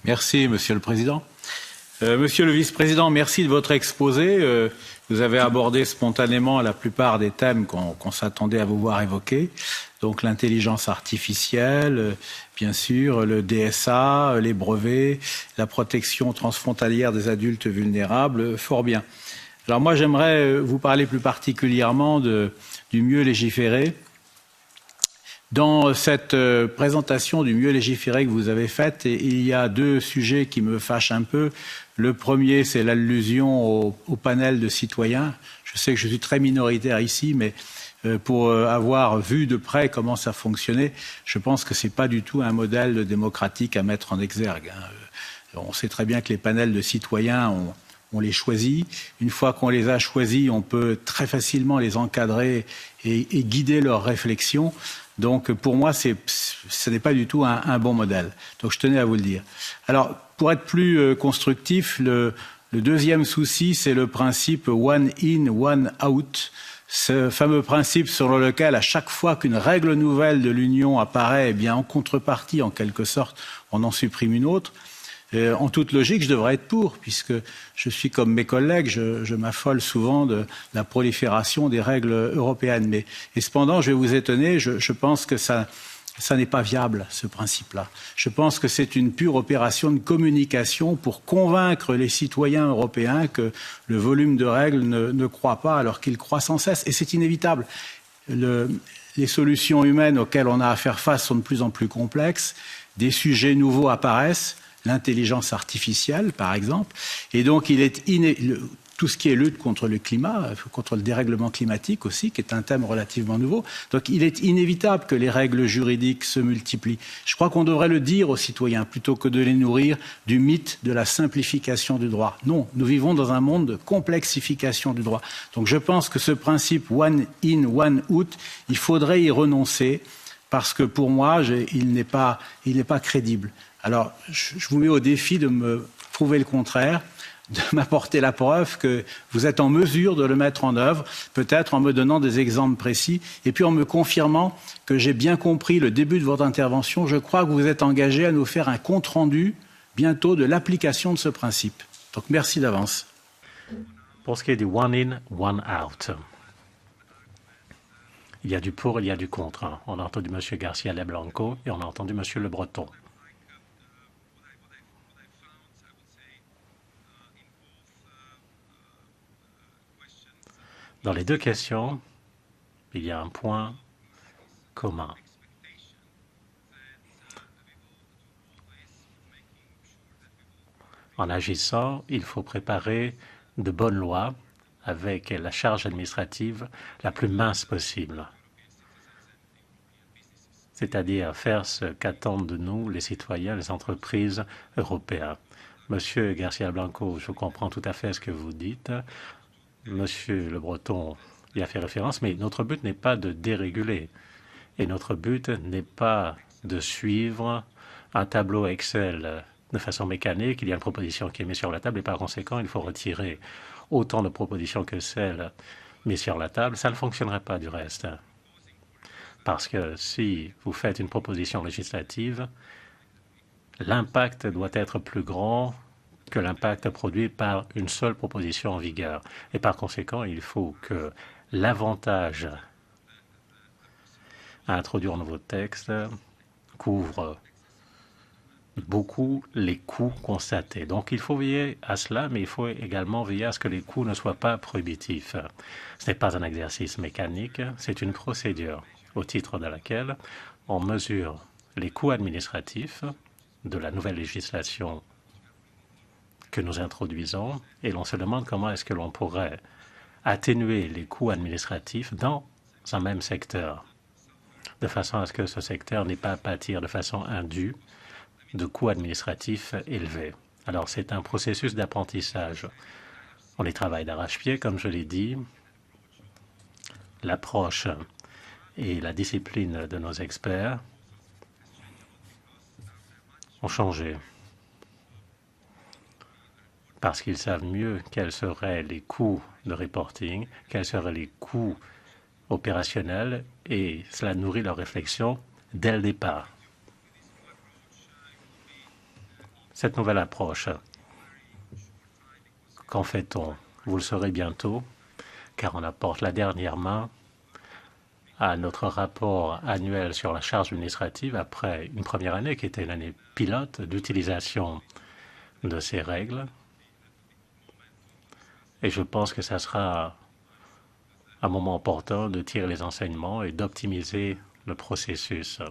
Merci, Monsieur le Président. Monsieur le Vice-président, merci de votre exposé. Vous avez abordé spontanément la plupart des thèmes qu'on s'attendait à vous voir évoquer. Donc l'intelligence artificielle, bien sûr, le DSA, les brevets, la protection transfrontalière des adultes vulnérables, fort bien. Alors moi, j'aimerais vous parler plus particulièrement du mieux légiférer. Dans cette présentation du mieux légiférer que vous avez faite, il y a deux sujets qui me fâchent un peu. Le premier, c'est l'allusion au panel de citoyens. Je sais que je suis très minoritaire ici, mais pour avoir vu de près comment ça fonctionnait, je pense que ce n'est pas du tout un modèle démocratique à mettre en exergue. On sait très bien que les panels de citoyens, on les choisit. Une fois qu'on les a choisis, on peut très facilement les encadrer et guider leurs réflexions. Donc, pour moi, ce n'est pas du tout un bon modèle. Donc, je tenais à vous le dire. Alors, pour être plus constructif, le deuxième souci, c'est le principe one in, one out. Ce fameux principe selon lequel, à chaque fois qu'une règle nouvelle de l'Union apparaît, eh bien, en contrepartie, en quelque sorte, on en supprime une autre. En toute logique, je devrais être pour, puisque je suis comme mes collègues, je m'affole souvent de la prolifération des règles européennes. Mais cependant, je vais vous étonner, je pense que ça n'est pas viable, ce principe-là. Je pense que c'est une pure opération de communication pour convaincre les citoyens européens que le volume de règles ne croît pas alors qu'il croît sans cesse. Et c'est inévitable. Les solutions humaines auxquelles on a à faire face sont de plus en plus complexes. Des sujets nouveaux apparaissent. L'intelligence artificielle, par exemple. Et donc, tout ce qui est lutte contre le climat, contre le dérèglement climatique aussi, qui est un thème relativement nouveau. Donc, il est inévitable que les règles juridiques se multiplient. Je crois qu'on devrait le dire aux citoyens, plutôt que de les nourrir du mythe de la simplification du droit. Non, nous vivons dans un monde de complexification du droit. Donc, je pense que ce principe one in, one out, il faudrait y renoncer, parce que pour moi, il n'est pas crédible. Alors, je vous mets au défi de me prouver le contraire, de m'apporter la preuve que vous êtes en mesure de le mettre en œuvre, peut-être en me donnant des exemples précis, et puis en me confirmant que j'ai bien compris le début de votre intervention. Je crois que vous êtes engagé à nous faire un compte-rendu bientôt de l'application de ce principe. Donc, merci d'avance. Pour ce qui est du one in, one out, il y a du pour, il y a du contre. On a entendu M. Garcia Blanco et on a entendu M. Le Breton. Dans les deux questions, il y a un point commun. En agissant, il faut préparer de bonnes lois avec la charge administrative la plus mince possible. C'est-à-dire faire ce qu'attendent de nous les citoyens, les entreprises européennes. Monsieur Garcia Blanco, je comprends tout à fait ce que vous dites. Monsieur Le Breton y a fait référence, mais notre but n'est pas de déréguler. Et notre but n'est pas de suivre un tableau Excel de façon mécanique. Il y a une proposition qui est mise sur la table et par conséquent, il faut retirer autant de propositions que celles mises sur la table. Ça ne fonctionnerait pas du reste. Parce que si vous faites une proposition législative, l'impact doit être plus grand que l'impact produit par une seule proposition en vigueur. Et par conséquent, il faut que l'avantage à introduire un nouveau texte couvre beaucoup les coûts constatés. Donc il faut veiller à cela, mais il faut également veiller à ce que les coûts ne soient pas prohibitifs. Ce n'est pas un exercice mécanique, c'est une procédure au titre de laquelle on mesure les coûts administratifs de la nouvelle législation que nous introduisons et l'on se demande comment est-ce que l'on pourrait atténuer les coûts administratifs dans un même secteur, de façon à ce que ce secteur n'ait pas à pâtir de façon indue de coûts administratifs élevés. Alors, c'est un processus d'apprentissage. On y travaille d'arrache-pied, comme je l'ai dit. L'approche et la discipline de nos experts ont changé parce qu'ils savent mieux quels seraient les coûts de reporting, quels seraient les coûts opérationnels, et cela nourrit leur réflexion dès le départ. cette nouvelle approche. Qu'en fait-on? Vous le saurez bientôt, car on apporte la dernière main à notre rapport annuel sur la charge administrative après une première année qui était l'année pilote d'utilisation de ces règles. Et je pense que ça sera un moment opportun de tirer les enseignements et d'optimiser le processus.